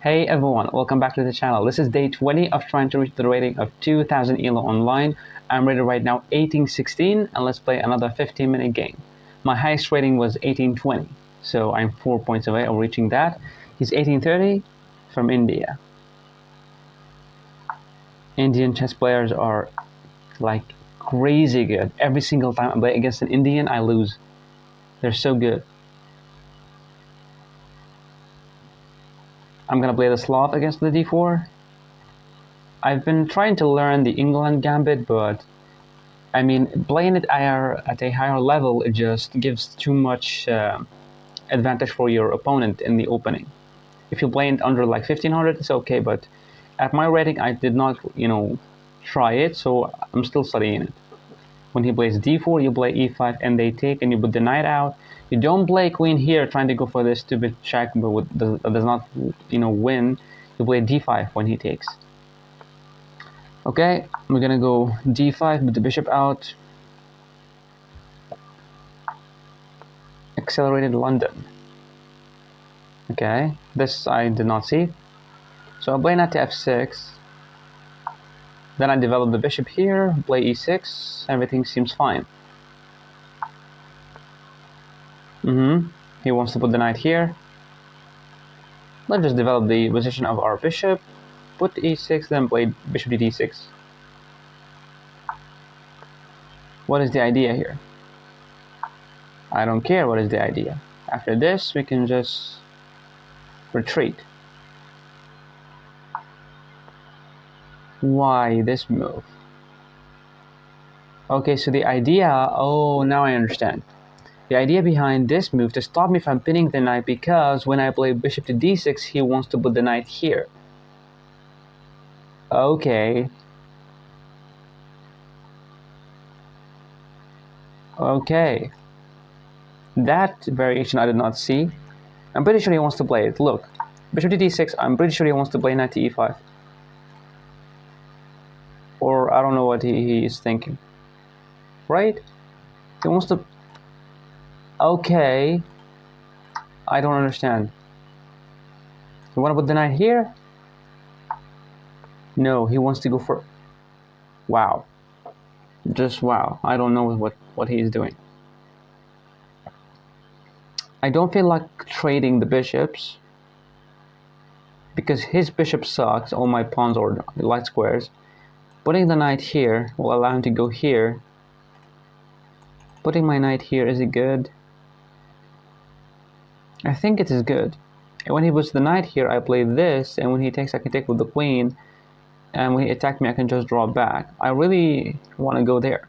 Hey everyone, welcome back to the channel. This is day 20 of trying to reach the rating of 2000 ELO online. I'm rated right now 1816 and let's play another 15-minute game. My highest rating was 1820, so I'm 4 points away of reaching that. He's 1830 from India. Indian chess players are like crazy good. Every single time I play against an Indian, I lose. They're so good. I'm gonna play the slot against the d4. I've been trying to learn the England gambit, but I mean, playing it at a higher level, it just gives too much advantage for your opponent in the opening. If you play it under like 1500, it's okay, but at my rating, I did not, try it, so I'm still studying it. When he plays d4, you play e5, and they take, and you put the knight out. You don't play queen here, trying to go for this stupid check, but does not, win. You play d5 when he takes. Okay, we're gonna go d5 with the bishop out. Accelerated London. Okay, this I did not see. So I play knight to f6. Then I develop the bishop here, play e6. Everything seems fine. He wants to put the knight here. Let's just develop the position of our bishop. Put e6, then play bishop to d6. What is the idea here? I don't care what is the idea. After this, we can just retreat. Why this move? Okay, so the idea, oh, now I understand. The idea behind this move to stop me from pinning the knight, because when I play bishop to d6, he wants to put the knight here. Okay. Okay. That variation I did not see. I'm pretty sure he wants to play it. Look, bishop to d6, I'm pretty sure he wants to play knight to e5. Or I don't know what he is thinking. Right? He wants to... Okay. I don't understand. You want to put the knight here? No, he wants to go for... Wow. Just wow. I don't know what he is doing. I don't feel like trading the bishops, because his bishop sucks. All my pawns are light squares. Putting the knight here will allow him to go here. Putting my knight here, is it good? I think it is good. And when he puts the knight here, I play this, and when he takes, I can take with the queen. And when he attacks me, I can just draw back. I really want to go there.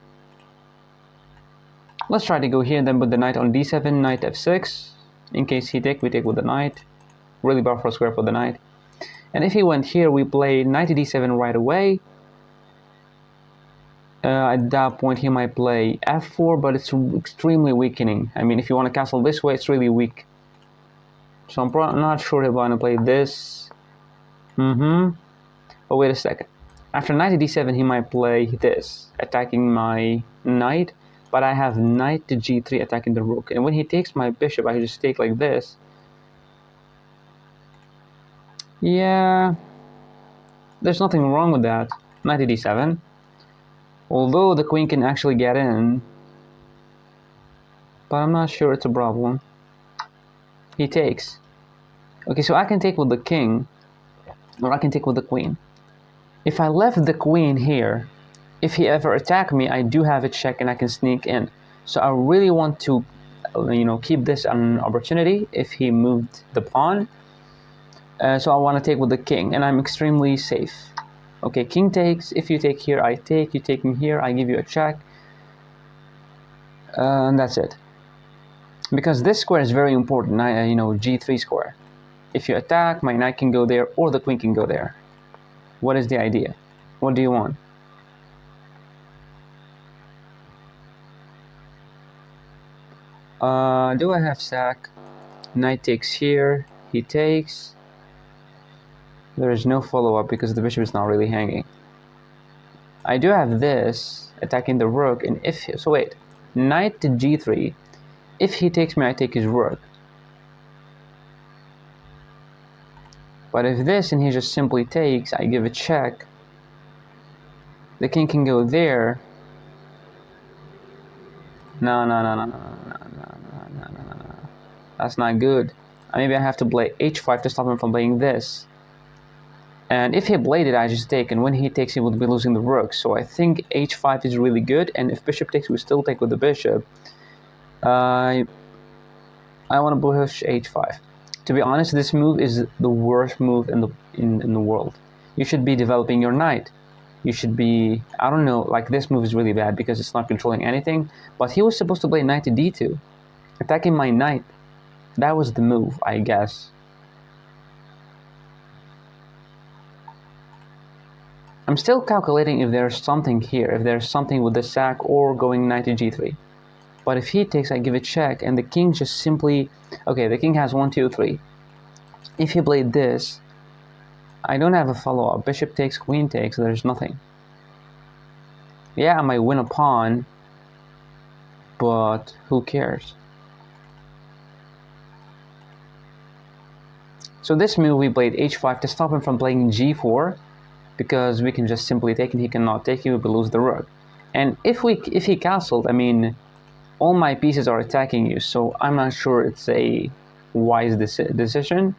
Let's try to go here and then put the knight on d7, knight f6. In case he takes, we take with the knight. Really powerful square for the knight. And if he went here, we play knight to d7 right away. At that point, he might play f4, but it's extremely weakening. I mean, if you want to castle this way, it's really weak. So I'm not sure if I want to play this. But wait a second. After knight to d7, he might play this, attacking my knight. But I have knight to g3 attacking the rook. And when he takes my bishop, I just take like this. Yeah, there's nothing wrong with that. Knight to d7. Although the queen can actually get in. But I'm not sure it's a problem. He takes. Okay, so I can take with the king. Or I can take with the queen. If I left the queen here, if he ever attacked me, I do have a check and I can sneak in. So I really want to, keep this an opportunity if he moved the pawn. So I want to take with the king, and I'm extremely safe. Okay, king takes. If you take here, I take. You take me here, I give you a check. And that's it. Because this square is very important, g3 square. If you attack, my knight can go there, or the queen can go there. What is the idea? What do you want? Do I have sack? Knight takes here. He takes. There is no follow-up because the bishop is not really hanging. I do have this attacking the rook, and so wait, knight to g3. If he takes me, I take his rook. But if this and he just simply takes, I give a check. The king can go there. No. That's not good. Maybe I have to play h5 to stop him from playing this. And if he bladed, I just take, and when he takes, he would be losing the rook. So I think h5 is really good, and if bishop takes, we still take with the bishop. I want to push h5. To be honest, this move is the worst move in the world. You should be developing your knight. You should be, I don't know, like this move is really bad because it's not controlling anything. But he was supposed to play knight to d2, attacking my knight. That was the move, I guess. I'm still calculating if there's something here, if there's something with the sack or going knight to g3. But if he takes, I give a check, and the king just simply... Okay, the king has 1, 2, 3. If he played this, I don't have a follow-up. Bishop takes, queen takes, there's nothing. Yeah, I might win a pawn, but who cares? So this move, we played h5 to stop him from playing g4, because we can just simply take and he cannot take, he will lose the rook. And if he castled, I mean, all my pieces are attacking you, so I'm not sure it's a wise decision.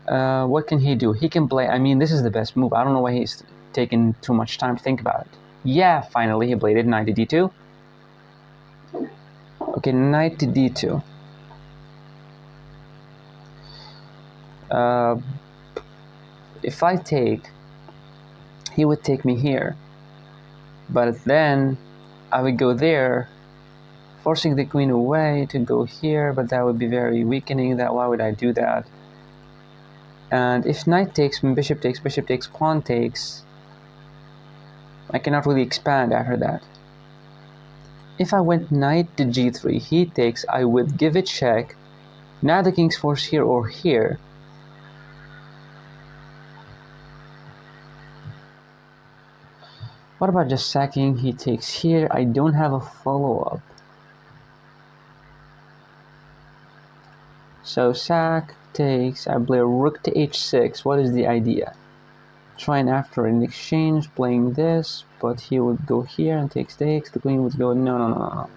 What can he do? He can play, I mean, this is the best move. I don't know why he's taking too much time to think about it. Yeah, finally he bladed knight to d2. Okay, knight to d2. If I take, he would take me here. But then I would go there, forcing the queen away to go here, but that would be very weakening. Why would I do that? And if knight takes, bishop takes, pawn takes, I cannot really expand after that. If I went knight to g3, he takes, I would give a check. Now the king's forced here or here. What about just sacking? He takes here. I don't have a follow-up. So sack, takes, I play rook to h6. What is the idea? Trying after an exchange, playing this, but he would go here and takes. The queen would go, no.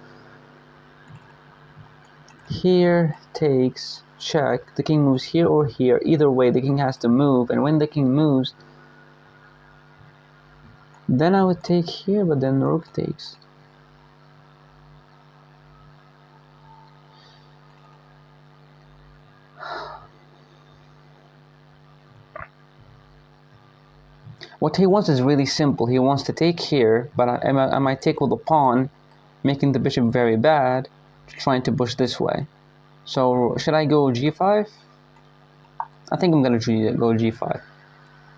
Here, takes, check. The king moves here or here. Either way, the king has to move, and when the king moves, then I would take here, but then the rook takes. What he wants is really simple. He wants to take here, but I might take with the pawn, making the bishop very bad, trying to push this way. So should I go g5? I think I'm going to go g5.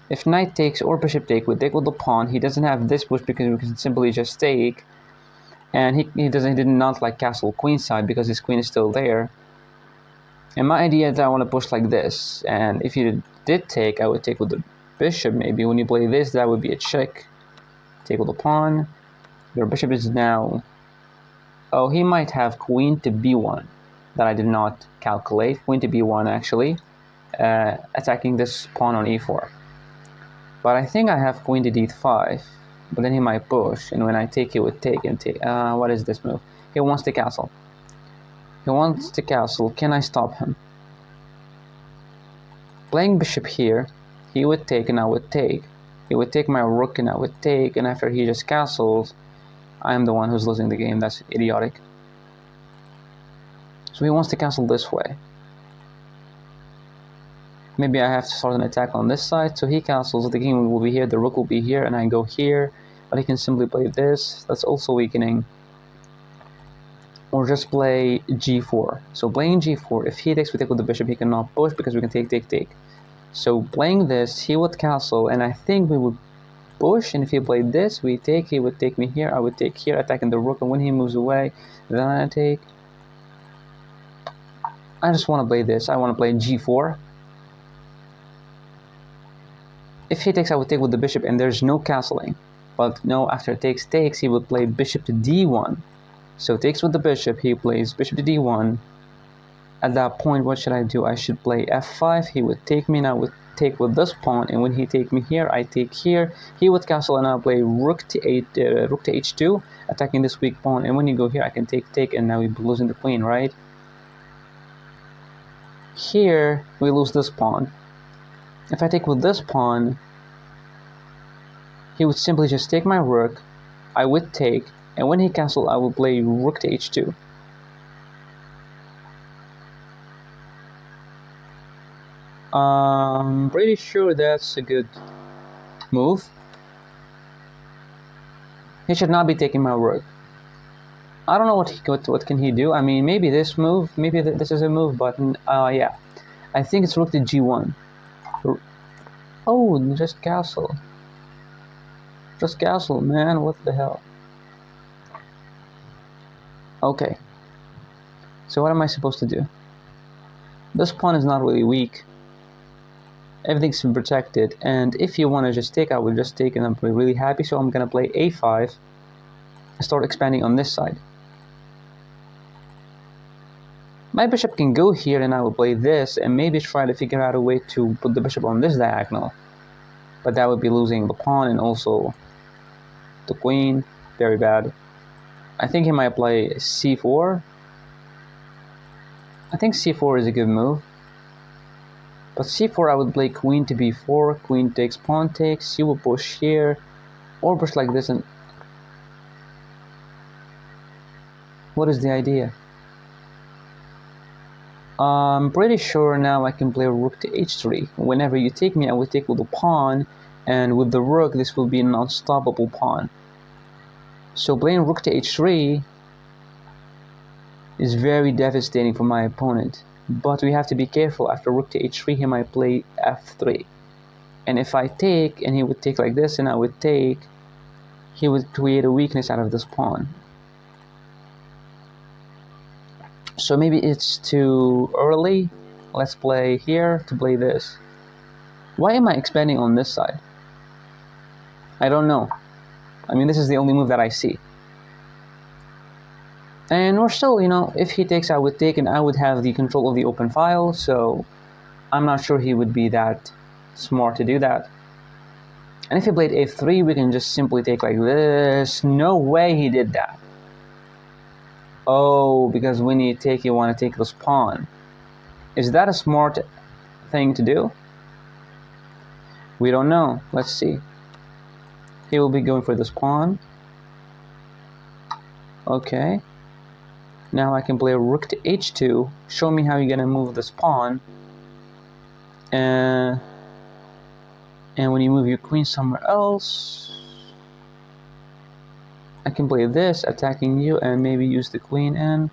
If knight takes or bishop take, we take with the pawn. He doesn't have this push because we can simply just take. And he did not like castle queenside because his queen is still there. And my idea is that I want to push like this. And if he did take, I would take with the bishop maybe. When you play this, that would be a check. Take with the pawn. Your bishop is now... Oh, he might have queen to b1 that I did not calculate. Queen to b1 actually. Attacking this pawn on e4. But I think I have queen to d5, but then he might push, and when I take, he would take and take. What is this move? He wants to castle. He wants to castle. Can I stop him? Playing bishop here, he would take and I would take. He would take my rook and I would take, and after he just castles, I am the one who's losing the game. That's idiotic. So he wants to castle this way. Maybe I have to start an attack on this side, so he castles, the king will be here, the rook will be here, and I go here, but he can simply play this. That's also weakening. Or just play g4. So playing g4, if he takes, we take with the bishop, he cannot push because we can take. So playing this, he would castle, and I think we would push, and if he played this, we take, he would take me here, I would take here, attacking the rook, and when he moves away, then I take. I just want to play this. I want to play g4. If he takes, I would take with the bishop, and there's no castling. But no, after takes, he would play bishop to d1. So takes with the bishop, he plays bishop to d1. At that point, what should I do? I should play f5. He would take me, and I would take with this pawn. And when he take me here, I take here. He would castle, and I'll play rook to rook to h2, attacking this weak pawn. And when you go here, I can take, and now we're losing the queen, right? Here, we lose this pawn. If I take with this pawn, he would simply just take my rook. I would take, and when he castled, I would play rook to h2. I'm pretty sure that's a good move. He should not be taking my rook. I don't know what can he do. I mean, maybe this move, maybe this is a move, but yeah, I think it's rook to g1. Oh, just castle. Just castle, man. What the hell? Okay. So what am I supposed to do? This pawn is not really weak. Everything's protected, and if you want to just take, I will just take, and I'm really happy. So I'm gonna play a5 and start expanding on this side. My bishop can go here, and I will play this and maybe try to figure out a way to put the bishop on this diagonal, but that would be losing the pawn and also the queen. Very bad. I think he might play c4. I think c4 is a good move. But c4, I would play queen to b4, queen takes, pawn takes, you will push here, or push like this, and what is the idea? I'm pretty sure now I can play rook to h3. Whenever you take me, I will take with the pawn, and with the rook, this will be an unstoppable pawn. So playing rook to h3 is very devastating for my opponent. But we have to be careful. After rook to h3, he might play f3. And if I take, and he would take like this, and I would take, he would create a weakness out of this pawn. So maybe it's too early. Let's play here to play this. Why am I expanding on this side? I don't know. I mean, this is the only move that I see. And we're still, you know, if he takes, I would take, and I would have the control of the open file, so I'm not sure he would be that smart to do that. And if he played a3, we can just simply take like this. No way he did that. Oh, because when you take, you want to take this pawn. Is that a smart thing to do? We don't know. Let's see. He will be going for this pawn. Okay. Now I can play rook to h2. Show me how you're gonna move this pawn. And when you move your queen somewhere else, I can play this, attacking you, and maybe use the queen in.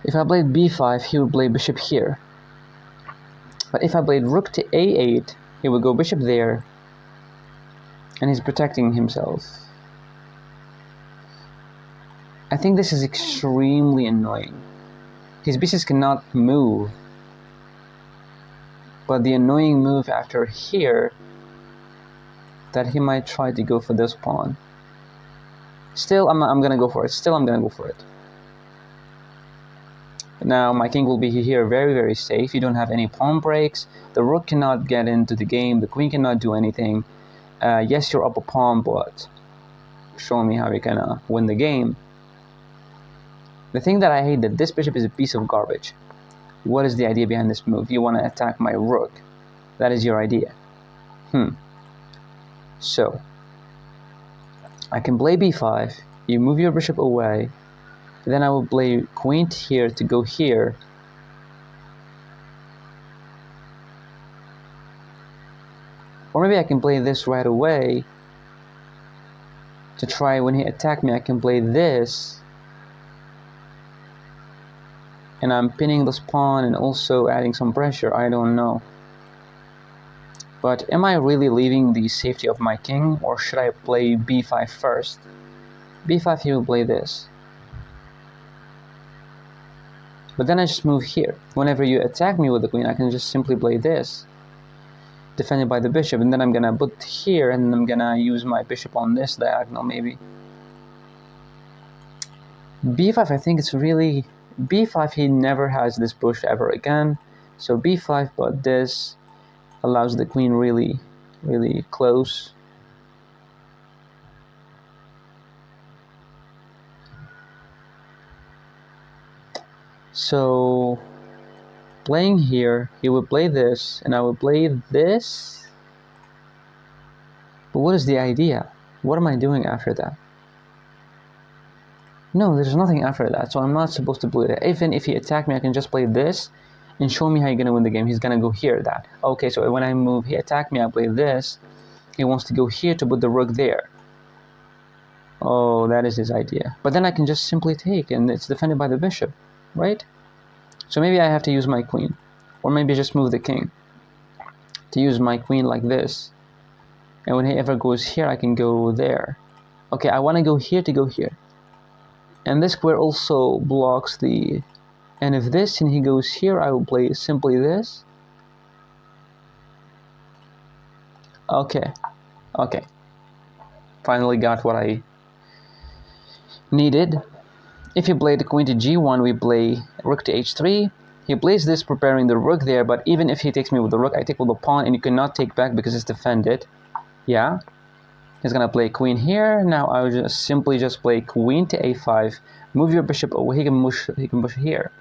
If I played b5, he would play bishop here. But if I played rook to a8, he would go bishop there, and he's protecting himself. I think this is extremely annoying. His pieces cannot move, but the annoying move after here, that he might try to go for this pawn. Still, I'm gonna go for it. Still, I'm gonna go for it. Now my king will be here very, very safe. You don't have any pawn breaks. The rook cannot get into the game. The queen cannot do anything. Yes, you're up a pawn, but show me how you're gonna win the game. The thing that I hate, that this bishop is a piece of garbage. What is the idea behind this move? You want to attack my rook. That is your idea. So I can play b5. You move your bishop away. Then I will play queen here to go here. Or maybe I can play this right away to try, when he attack me, I can play this. And I'm pinning this pawn and also adding some pressure. I don't know. But am I really leaving the safety of my king, or should I play b5 first? b5, he will play this. But then I just move here. Whenever you attack me with the queen, I can just simply play this, defended by the bishop, and then I'm gonna put here, and I'm gonna use my bishop on this diagonal maybe. b5, I think it's really... b5, he never has this push ever again. So b5, but this allows the queen really, really close. So playing here, he would play this, and I would play this. But what is the idea? What am I doing after that? No, there's nothing after that, so I'm not supposed to play that. Even if he attacked me, I can just play this and show me how you're gonna win the game. He's gonna go here, that. Okay, so when I move, he attacked me, I play this. He wants to go here to put the rook there. Oh, that is his idea. But then I can just simply take, and it's defended by the bishop, right? So maybe I have to use my queen. Or maybe just move the king. To use my queen like this. And when he ever goes here, I can go there. Okay, I want to go here to go here. And this square also blocks the... And if this and he goes here, I will play simply this. Okay. Okay. Finally got what I needed. If he played the queen to g1, we play rook to h3. He plays this, preparing the rook there, but even if he takes me with the rook, I take with the pawn, and you cannot take back because it's defended. Yeah. He's gonna play queen here. Now I will just simply play queen to a5. Move your bishop away. He can push here.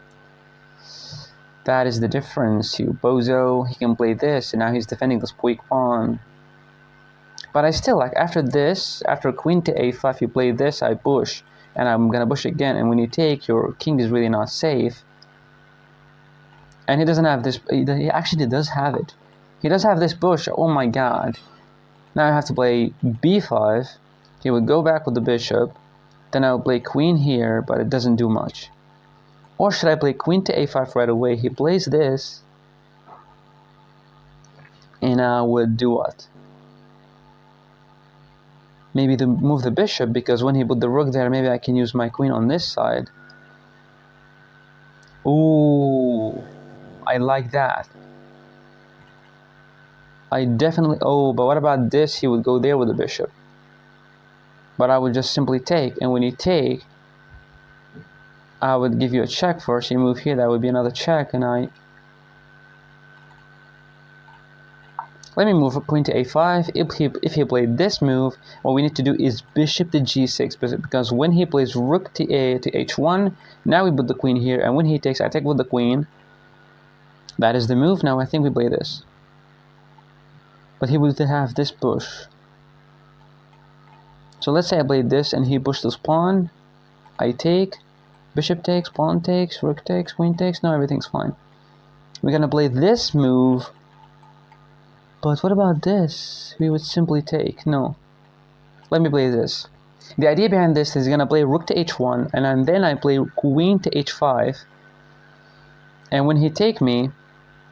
That is the difference, you bozo. He can play this, and now he's defending this weak pawn. But I still like, after this, after queen to a5, you play this, I push, and I'm gonna push again. And when you take, your king is really not safe. And he doesn't have this. He actually does have it. He does have this push. Oh my god. Now I have to play b5. He would go back with the bishop. Then I will play queen here, but it doesn't do much. Or should I play queen to a5 right away? He plays this. And I would do what? Maybe to move the bishop, because when he put the rook there, maybe I can use my queen on this side. Ooh, I like that. I definitely... Oh, but what about this? He would go there with the bishop. But I would just simply take. And when you take, I would give you a check first. You move here, that would be another check. And let me move queen to a5. If he played this move, what we need to do is bishop to g6. Because when he plays rook to h1, now we put the queen here. And when he takes, I take with the queen. That is the move. Now I think we play this. But he would have this push. So let's say I played this and he pushed this pawn. I take, bishop takes, pawn takes, rook takes, queen takes. No, everything's fine. We're gonna play this move. But what about this? We would simply take. No. Let me play this. The idea behind this is gonna play rook to h1, and then I play queen to h5. And when he take me,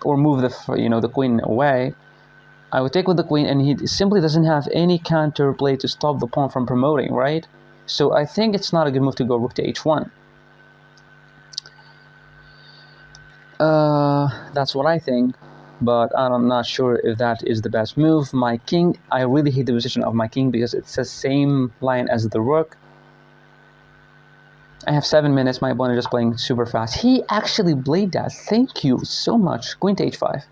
or move the queen away, I would take with the queen, and he simply doesn't have any counterplay to stop the pawn from promoting, right? So I think it's not a good move to go rook to h1. That's what I think, but I'm not sure if that is the best move. My king, I really hate the position of my king because it's the same line as the rook. I have 7 minutes, my opponent is just playing super fast. He actually played that. Thank you so much. Queen to h5.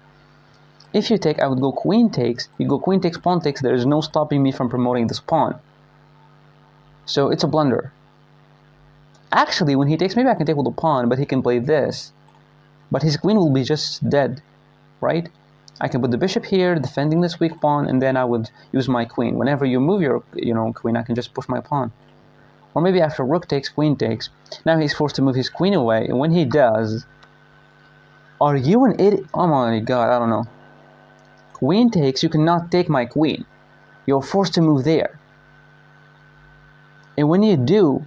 If you take, I would go queen takes. You go queen takes, pawn takes. There is no stopping me from promoting this pawn. So it's a blunder. Actually, when he takes, maybe I can take with the pawn, but he can play this. But his queen will be just dead, right? I can put the bishop here, defending this weak pawn, and then I would use my queen. Whenever you move your queen, I can just push my pawn. Or maybe after rook takes, queen takes. Now he's forced to move his queen away, and when he does... Are you an idiot? Oh my god, I don't know. Queen takes, you cannot take my queen. You're forced to move there. And when you do,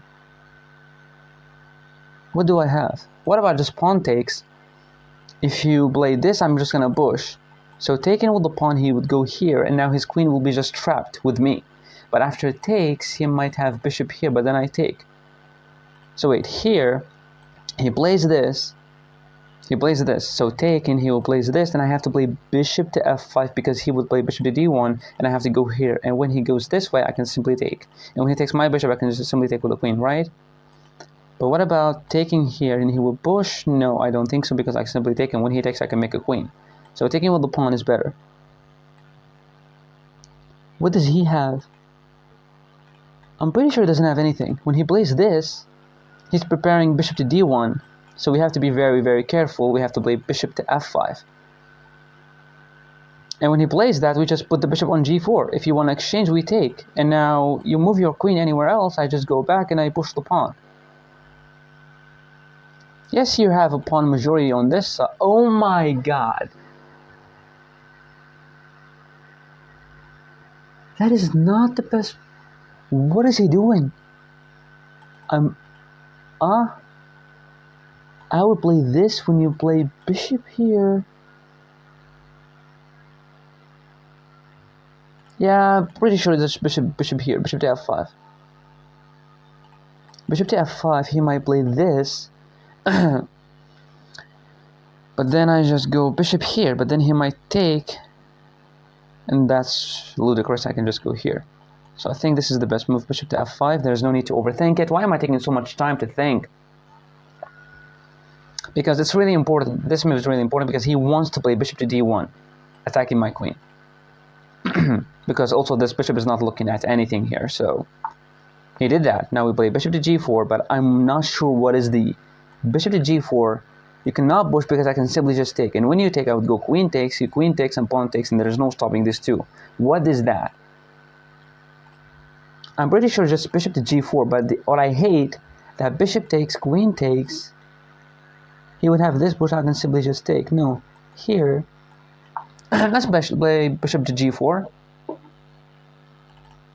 what do I have? What about just pawn takes? If you play this, I'm just gonna push. So taking with the pawn, he would go here, and now his queen will be just trapped with me. But after it takes, he might have bishop here, but then I take. So wait, here, he plays this. He plays this, so take, and he will place this, and I have to play bishop to f5 because he would play bishop to d1, and I have to go here. And when he goes this way, I can simply take. And when he takes my bishop, I can just simply take with the queen, right? But what about taking here and he will push? No, I don't think so, because I simply take, and when he takes I can make a queen. So taking with the pawn is better. What does he have? I'm pretty sure he doesn't have anything. When he plays this, he's preparing bishop to d1. So we have to be very, very careful. We have to play bishop to f5. And when he plays that, we just put the bishop on g4. If you want to exchange, we take. And now you move your queen anywhere else, I just go back and I push the pawn. Yes, you have a pawn majority on this side. Oh my god. That is not the best. What is he doing? I would play this when you play bishop here. Yeah, pretty sure it's bishop here, bishop to f5. Bishop to f5, he might play this. But then I just go bishop here, but then he might take, and that's ludicrous. I can just go here. So I think this is the best move, bishop to f5. There's no need to overthink it. Why am I taking so much time to think? Because it's really important. This move is really important because he wants to play bishop to d1, attacking my queen. Because also this bishop is not looking at anything here, so he did that. Now we play bishop to g4, but I'm not sure what is the bishop to g4. You cannot push because I can simply just take. And when you take, I would go queen takes, you queen takes, and pawn takes, and there is no stopping this too. What is that? I'm pretty sure just bishop to g4, but what I hate, that bishop takes, queen takes, he would have this push, I can simply just take. No, here, let's play bishop to g4.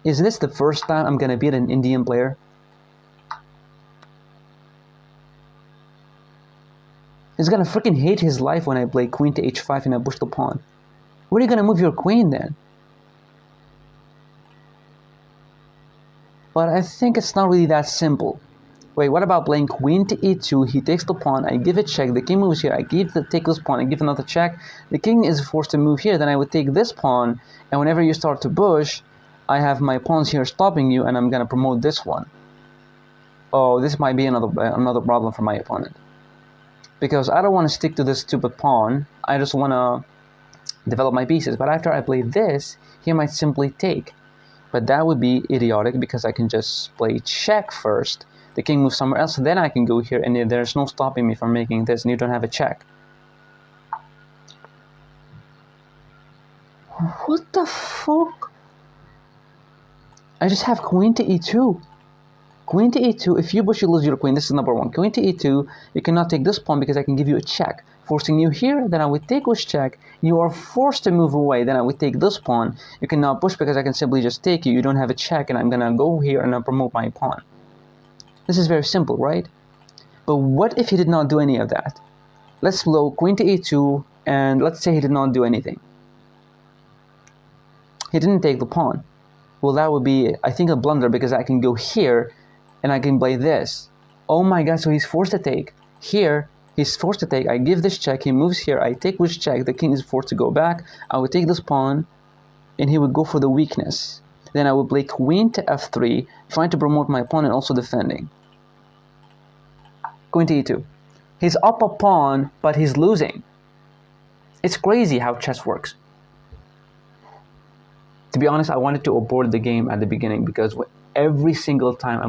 Is this the first time I'm gonna beat an Indian player? He's gonna freaking hate his life when I play queen to h5 and I push the pawn. Where are you gonna move your queen then? But I think it's not really that simple. Wait, what about playing queen to e2? He takes the pawn, I give it check, the king moves here, I take this pawn, I give another check. The king is forced to move here, then I would take this pawn, and whenever you start to push, I have my pawns here stopping you, and I'm gonna promote this one. Oh, this might be another problem for my opponent. Because I don't want to stick to this stupid pawn, I just want to develop my pieces. But after I play this, he might simply take. But that would be idiotic because I can just play check first. The king moves somewhere else, then I can go here, and there's no stopping me from making this, and you don't have a check. What the fuck? I just have queen to e2. Queen to e2, if you push, you lose your queen. This is number one. Queen to e2, you cannot take this pawn because I can give you a check. Forcing you here, then I would take with check. You are forced to move away, then I would take this pawn. You cannot push because I can simply just take you. You don't have a check, and I'm gonna go here and I'll promote my pawn. This is very simple, right? But what if he did not do any of that? Let's blow queen to e2, and let's say he did not do anything. He didn't take the pawn. Well, that would be, I think, a blunder because I can go here and I can play this. Oh my god, so he's forced to take. Here, he's forced to take. I give this check, he moves here, I take with check, the king is forced to go back. I would take this pawn, and he would go for the weakness. Then I would play queen to f3, trying to promote my pawn and also defending. Queen to e2. He's up a pawn, but he's losing. It's crazy how chess works. To be honest, I wanted to abort the game at the beginning because every single time I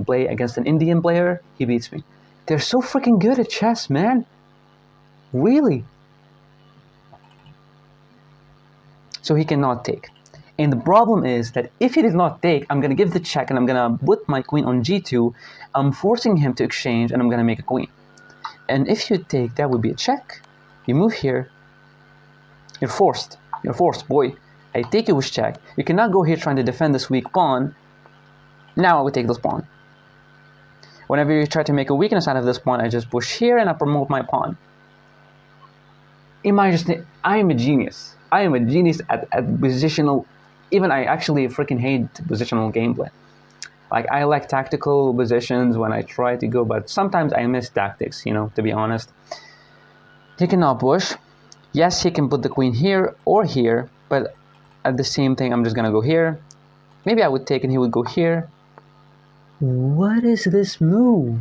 play against an Indian player, he beats me. They're so freaking good at chess, man. Really. So he cannot take. And the problem is that if he did not take, I'm going to give the check and I'm going to put my queen on g2. I'm forcing him to exchange and I'm going to make a queen. And if you take, that would be a check. You move here. You're forced. You're forced, boy. I take you with check. You cannot go here trying to defend this weak pawn. Now I would take this pawn. Whenever you try to make a weakness out of this pawn, I just push here and I promote my pawn. I am a genius. I am a genius at positional. Even I actually freaking hate positional gameplay. Like, I like tactical positions when I try to go, but sometimes I miss tactics, to be honest. He cannot push. Yes, he can put the queen here or here, but at the same thing, I'm just gonna go here. Maybe I would take and he would go here. What is this move?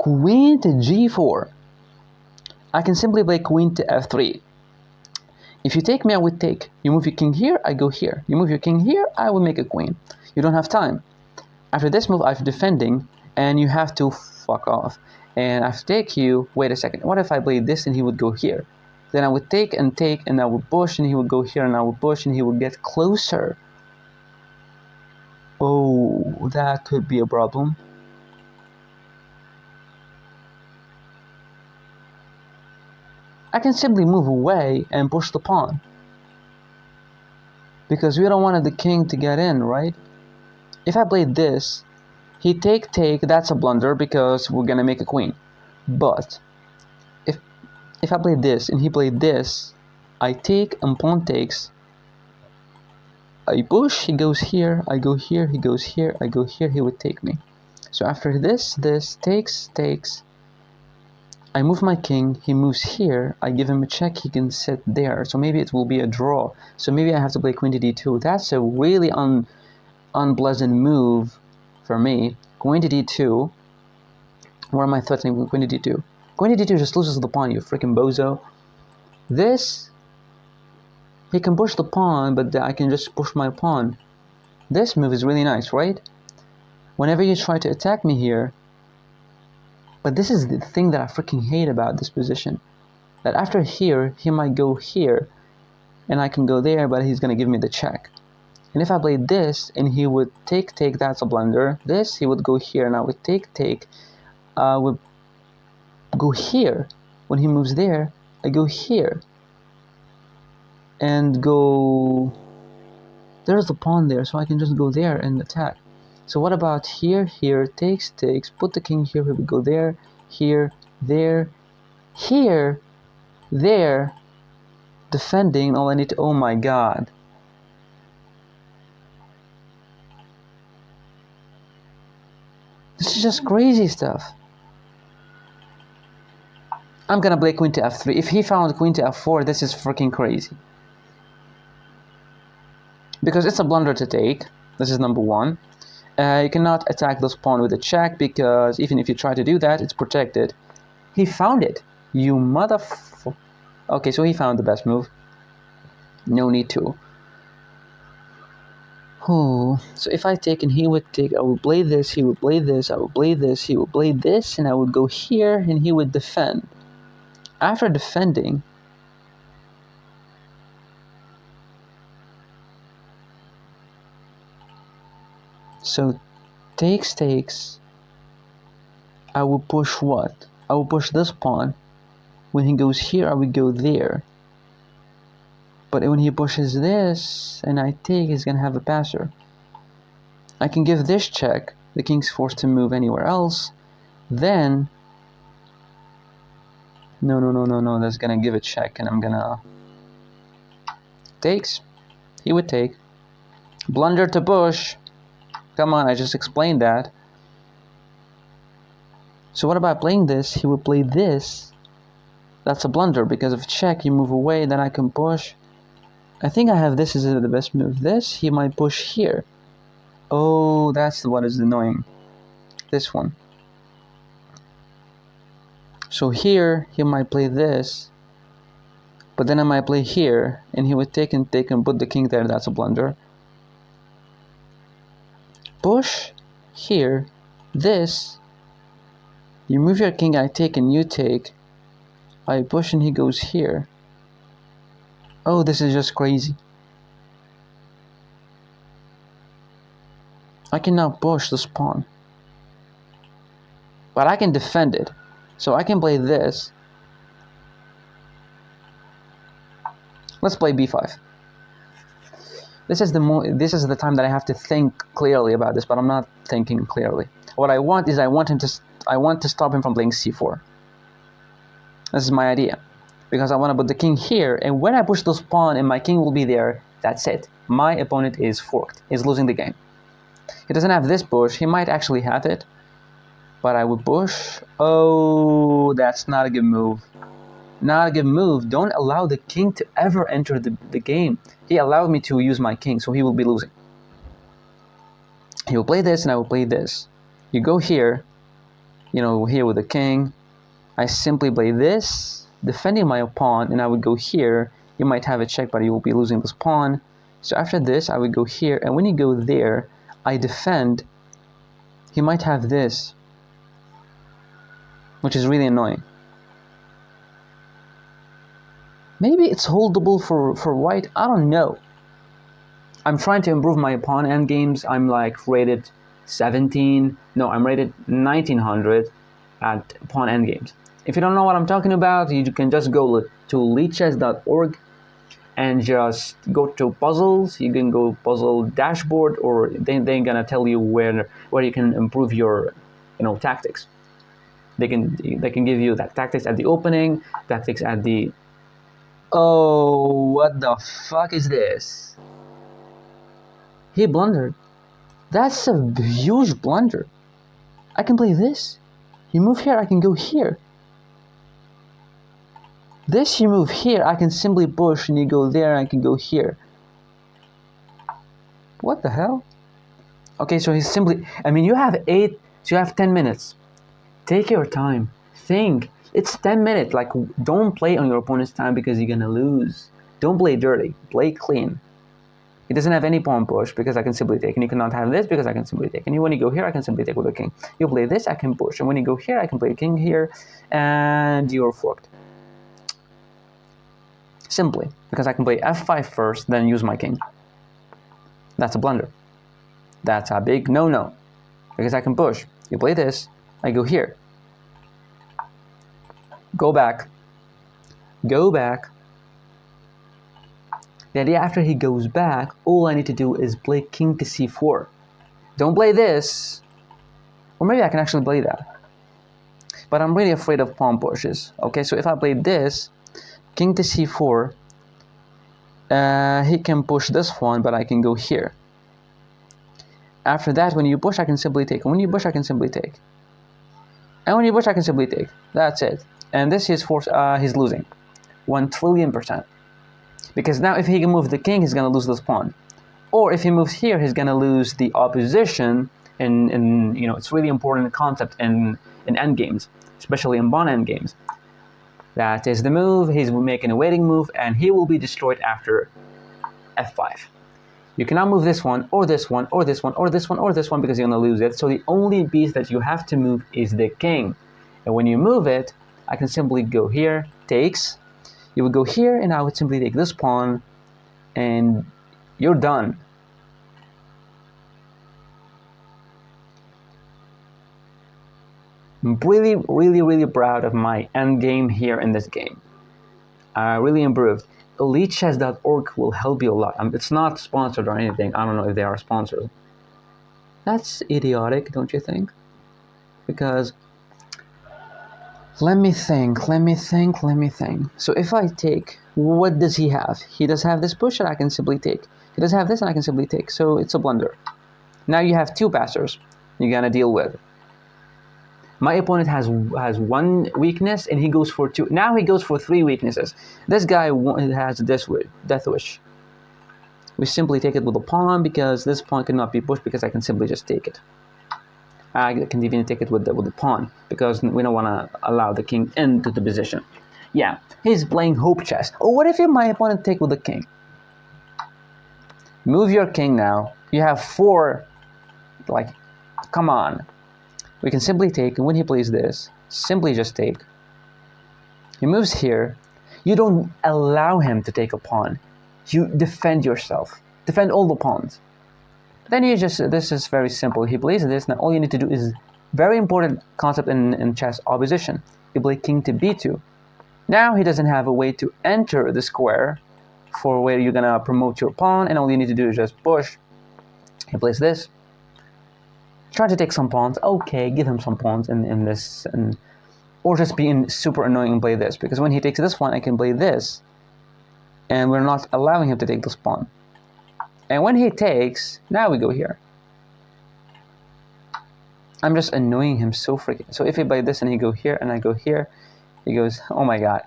Queen to g4. I can simply play queen to f3. If you take me, I would take. You move your king here, I go here. You move your king here, I will make a queen. You don't have time. After this move, I'm defending, and you have to fuck off. And after take you, wait a second. What if I played this and he would go here? Then I would take, and I would push, and he would go here, and I would push, and he would get closer. Oh, that could be a problem. I can simply move away and push the pawn. Because we don't want the king to get in, right? If I played this, he take, that's a blunder because we're gonna make a queen. But if I played this and he played this, I take and pawn takes. I push, he goes here, I go here, he goes here, I go here, he would take me. So after this takes, I move my king, he moves here, I give him a check, he can sit there. So maybe it will be a draw. So maybe I have to play queen to d2. That's a really unpleasant move for me. Queen to d2. Where am I threatening with queen to d2? Queen to d2 just loses the pawn, you freaking bozo. This, he can push the pawn, but I can just push my pawn. This move is really nice, right? Whenever you try to attack me here, but this is the thing that I freaking hate about this position. That after here, he might go here, and I can go there, but he's gonna give me the check. And if I played this, and he would take, that's a blunder. This, he would go here, and I would take, I would go here. When he moves there, I go here. And go... There's the pawn there, so I can just go there and attack. So what about here, takes, put the king here, we would go there, here, there, here, there, defending, all I need to, oh my god. This is just crazy stuff. I'm gonna play queen to f3. If he found queen to f4, this is freaking crazy. Because it's a blunder to take, this is number one. You cannot attack this pawn with a check because even if you try to do that, it's protected. He found it. You motherfucker. Okay, so he found the best move. No need to. Oh, so if I take and he would take, I would play this, he would play this, I would play this, he would play this, and I would go here and he would defend. After defending, so takes, I will push what? I will push this pawn. When he goes here, I would go there. But when he pushes this, and I take, he's gonna have a passer. I can give this check. The king's forced to move anywhere else. Then, no, that's gonna give a check, and I'm gonna... Takes. He would take. Blunder to push. Come on, I just explained that. So what about playing this? He would play this. That's a blunder because of check, you move away, then I can push. I think I have this as the best move. This, he might push here. Oh, that's what is annoying. This one. So here, he might play this. But then I might play here, and he would take and put the king there. That's a blunder. Push here, this. You move your king, I take and you take. I push and he goes here. Oh, this is just crazy. I can now push this pawn. But I can defend it. So I can play this. Let's play b5. This is the time that I have to think clearly about this, but I'm not thinking clearly. What I want is I want to stop him from playing c4. This is my idea. Because I want to put the king here, and when I push this pawn and my king will be there, that's it. My opponent is forked, is losing the game. He doesn't have this push, he might actually have it, but I would push. Oh, that's not a good move. Not a good move. Don't allow the king to ever enter the game. He allowed me to use my king, so he will be losing. He will play this and I will play this. You go here, here with the king. I simply play this, defending my pawn, and I would go here. You might have a check, but you will be losing this pawn. So after this, I would go here, and when you go there, I defend. He might have this, which is really annoying. Maybe it's holdable for white, I don't know. I'm trying to improve my pawn endgames. I'm like rated 17, no, I'm rated 1900 at pawn endgames. If you don't know what I'm talking about, you can just go to leechess.org and just go to puzzles. You can go puzzle dashboard, or they're gonna tell you where you can improve your tactics. They can give you that tactics at the opening, tactics at the... Oh, what the fuck is this? He blundered. That's a huge blunder. I can play this. You move here, I can go here. This you move here, I can simply push, and you go there, I can go here. What the hell? Okay, so he's simply... you have 8, so you have 10 minutes. Take your time. Think. It's 10 minutes. Like, don't play on your opponent's time because you're gonna lose. Don't play dirty. Play clean. He doesn't have any pawn push because I can simply take, and you cannot have this because I can simply take. And when you go here, I can simply take with the king. You play this, I can push, and when you go here, I can play king here, and you're forked. Simply because I can play f5 first, then use my king. That's a blunder. That's a big no-no because I can push. You play this, I go here. Go back. Go back. The idea after he goes back, all I need to do is play king to c4. Don't play this. Or maybe I can actually play that. But I'm really afraid of pawn pushes. Okay, so if I play this, king to c4, he can push this one, but I can go here. After that, when you push, I can simply take. And when you push, I can simply take. And when you push, I can simply take. That's it. And this is he's losing. 1,000,000,000%. Because now if he can move the king, he's going to lose this pawn. Or if he moves here, he's going to lose the opposition. And it's really important concept in endgames, especially in pawn endgames. That is the move. He's making a waiting move, and he will be destroyed after f5. You cannot move this one, or this one, or this one, or this one, or this one, because you're going to lose it. So the only piece that you have to move is the king. And when you move it, I can simply go here, takes. You would go here, and I would simply take this pawn, and you're done. I'm really, really, really proud of my endgame here in this game. I really improved. EliteChess.org will help you a lot. It's not sponsored or anything. I don't know if they are sponsored. That's idiotic, don't you think? Because... Let me think. So if I take, what does he have? He does have this push, and I can simply take. He does have this, and I can simply take. So it's a blunder. Now you have 2 passers you're going to deal with. My opponent has 1 weakness, and he goes for 2. Now he goes for 3 weaknesses. This guy has this death wish. We simply take it with a pawn, because this pawn cannot be pushed, because I can simply just take it. I can even take it with the pawn, because we don't want to allow the king into the position. Yeah, he's playing hope chess. Oh, what if my opponent take with the king? Move your king now. You have 4. Like, come on. We can simply take, and when he plays this, simply just take. He moves here. You don't allow him to take a pawn. You defend yourself. Defend all the pawns. Then you just, this is very simple. He plays this. Now all you need to do is very important concept in chess, opposition. You play king to b2. Now he doesn't have a way to enter the square for where you're gonna promote your pawn, and all you need to do is just push. He plays this. Try to take some pawns. Okay, give him some pawns in this, or just being super annoying and play this, because when he takes this one, I can play this, and we're not allowing him to take this pawn. And when he takes, now we go here. I'm just annoying him so freaking. So if he play this and he go here and I go here, he goes, oh my god.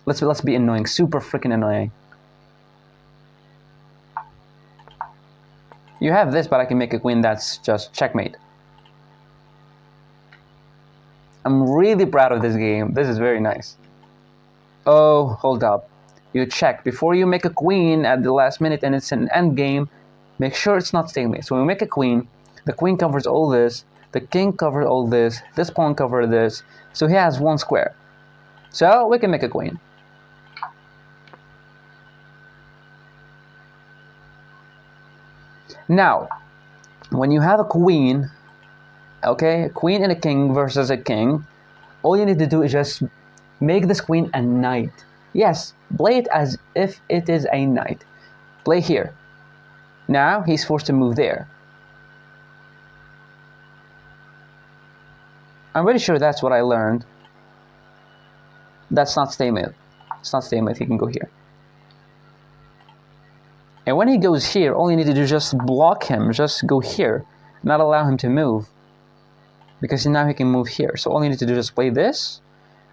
Let's be annoying, super freaking annoying. You have this, but I can make a queen. That's just checkmate. I'm really proud of this game. This is very nice. Oh, hold up. You check before you make a queen at the last minute and it's an end game. Make sure it's not stalemate. So when we make a queen, the queen covers all this, the king covers all this pawn covers this, so he has one square. So we can make a queen. Now, when you have a queen, okay, a queen and a king versus a king, all you need to do is just make this queen a knight. Yes, play it as if it is a knight. Play here. Now he's forced to move there. I'm pretty sure that's what I learned. That's not stalemate. It's not stalemate, he can go here. And when he goes here, all you need to do is just block him, just go here, not allow him to move. Because now he can move here. So all you need to do is just play this,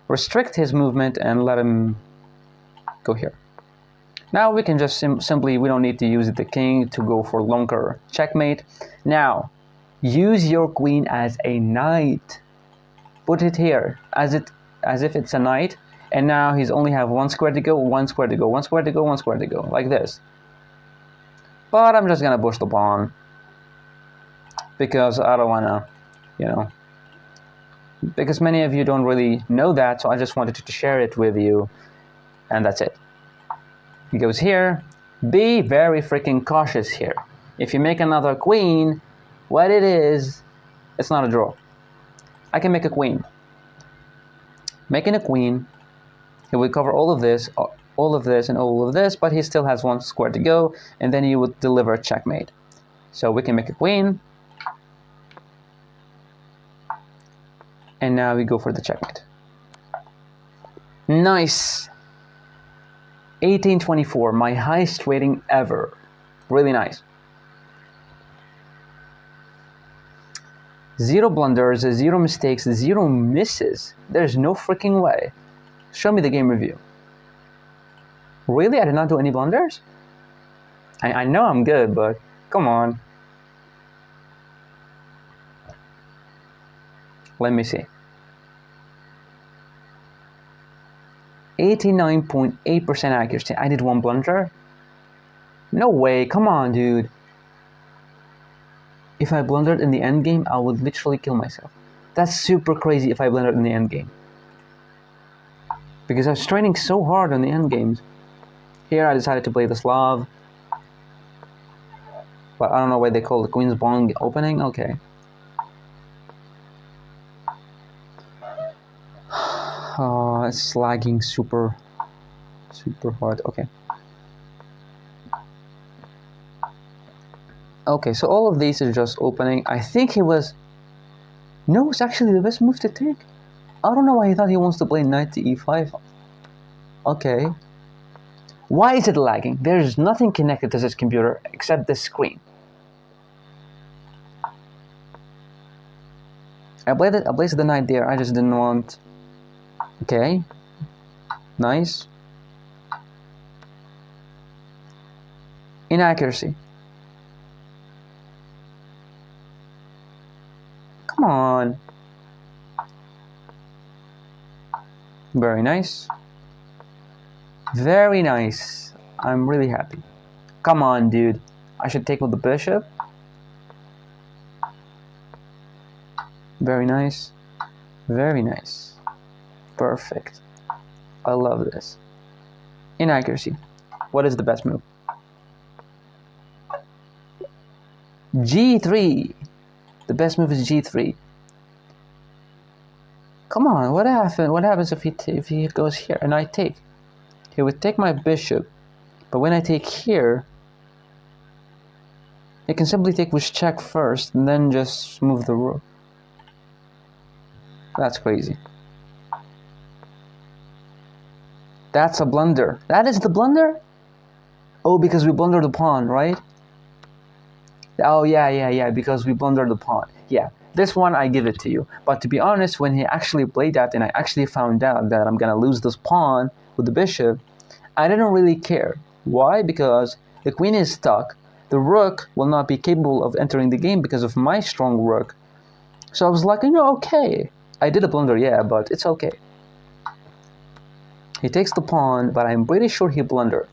restrict his movement, and let him go here. Now we can just simply, we don't need to use the king to go for longer checkmate. Now, use your queen as a knight. Put it here, as if it's a knight, and now he's only have one square to go, one square to go, one square to go, one square to go, like this. But I'm just gonna push the pawn, because I don't wanna, you know, because many of you don't really know that, so I just wanted to share it with you, and that's it. He goes here. Be very freaking cautious here. If you make another queen, what it is, it's not a draw. I can make a queen. Making a queen, he would cover all of this, and all of this, but he still has one square to go, and then you would deliver a checkmate. So we can make a queen, and now we go for the checkmate. Nice. 1824, my highest rating ever. Really nice. 0 blunders, 0 mistakes, 0 misses. There's no freaking way. Show me the game review. Really? I did not do any blunders? I know I'm good, but come on. Let me see. 89.8% accuracy. I did 1 blunder? No way, come on, dude. If I blundered in the end game, I would literally kill myself. That's super crazy if I blundered in the end game. Because I was training so hard on the end games. Here I decided to play the Slav. But I don't know why they call the Queen's Pawn opening. Okay. Oh, it's lagging super hard. Okay. Okay, so all of these are just opening. I think he was... No, it's actually the best move to take. I don't know why he thought he wants to play knight to e5. Okay. Why is it lagging? There's nothing connected to this computer except this screen. I placed the knight there. I just didn't want... Okay. Nice. Inaccuracy. Come on. Very nice. Very nice. I'm really happy. Come on, dude. I should take with the bishop. Very nice. Very nice. Perfect. I love this. Inaccuracy. What is the best move? G3. The best move is G3. Come on, what happens if he goes here and I take? He would take my bishop, but when I take here, he can simply take with check first and then just move the rook. That's crazy. That's a blunder. That is the blunder? Oh, because we blundered the pawn, right? Oh, yeah, because we blundered the pawn. Yeah, this one I give it to you. But to be honest, when he actually played that and I actually found out that I'm gonna lose this pawn with the bishop, I didn't really care. Why? Because the queen is stuck. The rook will not be capable of entering the game because of my strong rook. So I was like, okay. I did a blunder, yeah, but it's okay. He takes the pawn, but I'm pretty sure he blundered.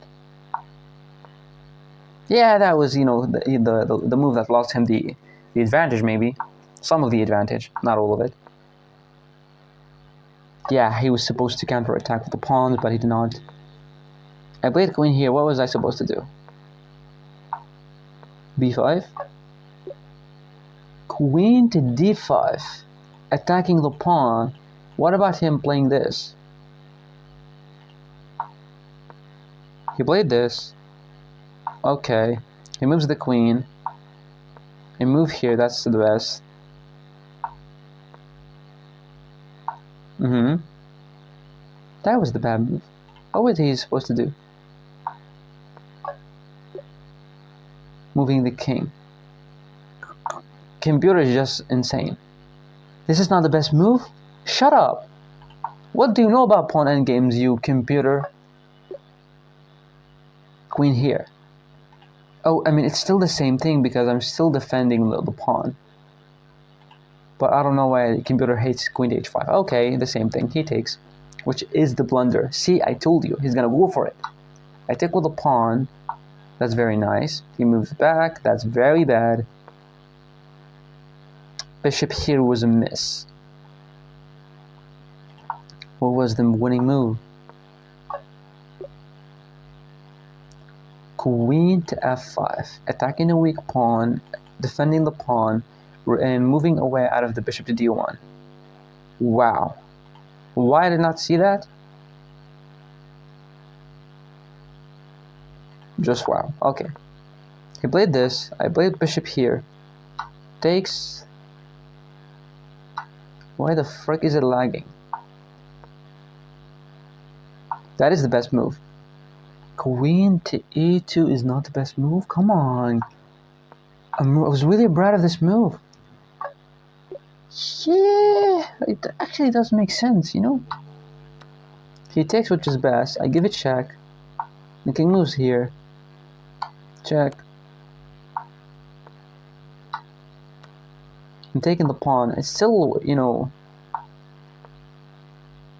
Yeah, that was, the move that lost him the advantage, maybe. Some of the advantage, not all of it. Yeah, he was supposed to counterattack with the pawns, but he did not. I played queen here. What was I supposed to do? b5? Queen to d5. Attacking the pawn. What about him playing this? He played this. Okay. He moves the queen. I move here. That's the best. That was the bad move. What was he supposed to do? Moving the king. Computer is just insane. This is not the best move? Shut up! What do you know about pawn endgames, you computer? Queen here. Oh, I mean, it's still the same thing because I'm still defending the pawn. But I don't know why the computer hates queen to h5. Okay, the same thing. He takes, which is the blunder. See, I told you. He's going to go for it. I take with the pawn. That's very nice. He moves back. That's very bad. Bishop here was a miss. What was the winning move? Queen to f5. Attacking a weak pawn, defending the pawn, and moving away out of the bishop to d1. Wow. Why did I not see that? Just wow. Okay. He played this. I played bishop here. Takes. Why the frick is it lagging? That is the best move. Queen to e2 is not the best move? Come on. I was really proud of this move. Yeah, it actually does make sense, you know? He takes, which is best. I give it check. The king moves here. Check. I'm taking the pawn. It's still,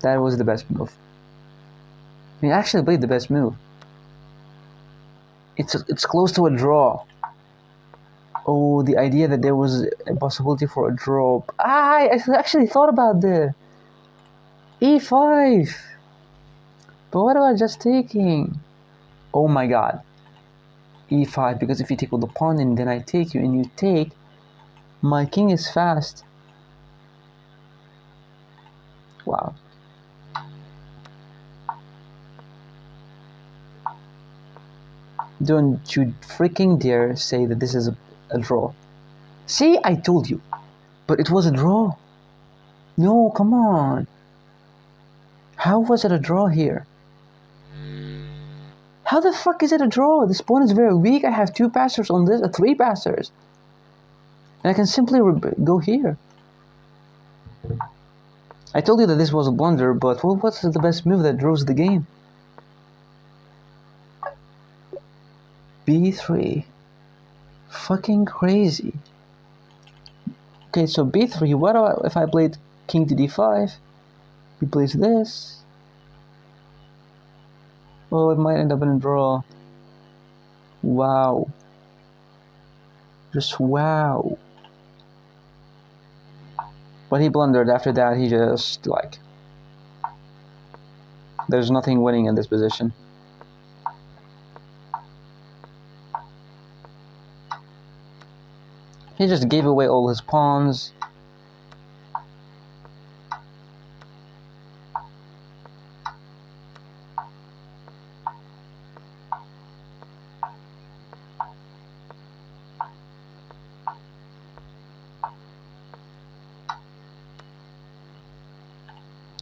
that was the best move. He actually played the best move. It's close to a draw. Oh, the idea that there was a possibility for a draw. I actually thought about the e5. But what about just taking? Oh my god. e5, because if you take with the pawn and then I take you and you take, my king is fast. Wow. Don't you freaking dare say that this is a draw. See, I told you. But it was a draw. No, come on. How was it a draw here? How the fuck is it a draw? This pawn is very weak. I have 2 passers on this, 3 passers. And I can simply go here. I told you that this was a blunder, but what's the best move that draws the game? b3. Fucking crazy. Okay, so b3. What about if I played king to d5? He plays this. Oh, it might end up in a draw. Wow. Just wow. But he blundered. After that, he just, there's nothing winning in this position. He just gave away all his pawns.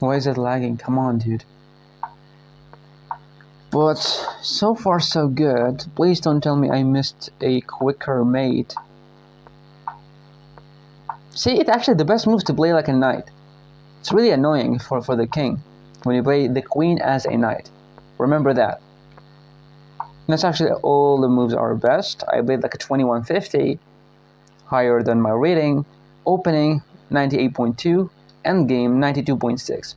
Why is it lagging? Come on, dude. But so far so good. Please don't tell me I missed a quicker mate. See, it's actually the best move to play like a knight. It's really annoying for the king when you play the queen as a knight. Remember that. That's actually all the moves are best. I played like a 2150, higher than my rating. Opening 98.2. Endgame 92.6.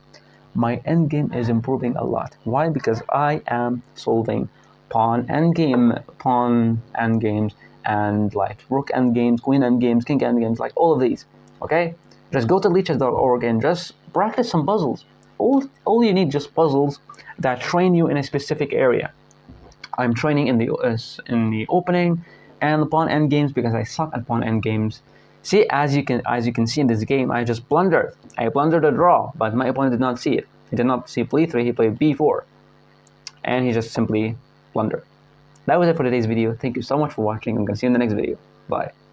My endgame is improving a lot. Why? Because I am solving pawn endgames, and like rook endgames, queen endgames, king endgames, like all of these. Okay? Just go to leeches.org and just practice some puzzles. All you need just puzzles that train you in a specific area. I'm training in the opening and the pawn endgames because I suck at pawn endgames. See, as you can see in this game, I just blundered. I blundered a draw, but my opponent did not see it. He did not see play 3. He played b4, and he just simply blundered. That was it for today's video. Thank you so much for watching. I'm gonna see you in the next video. Bye.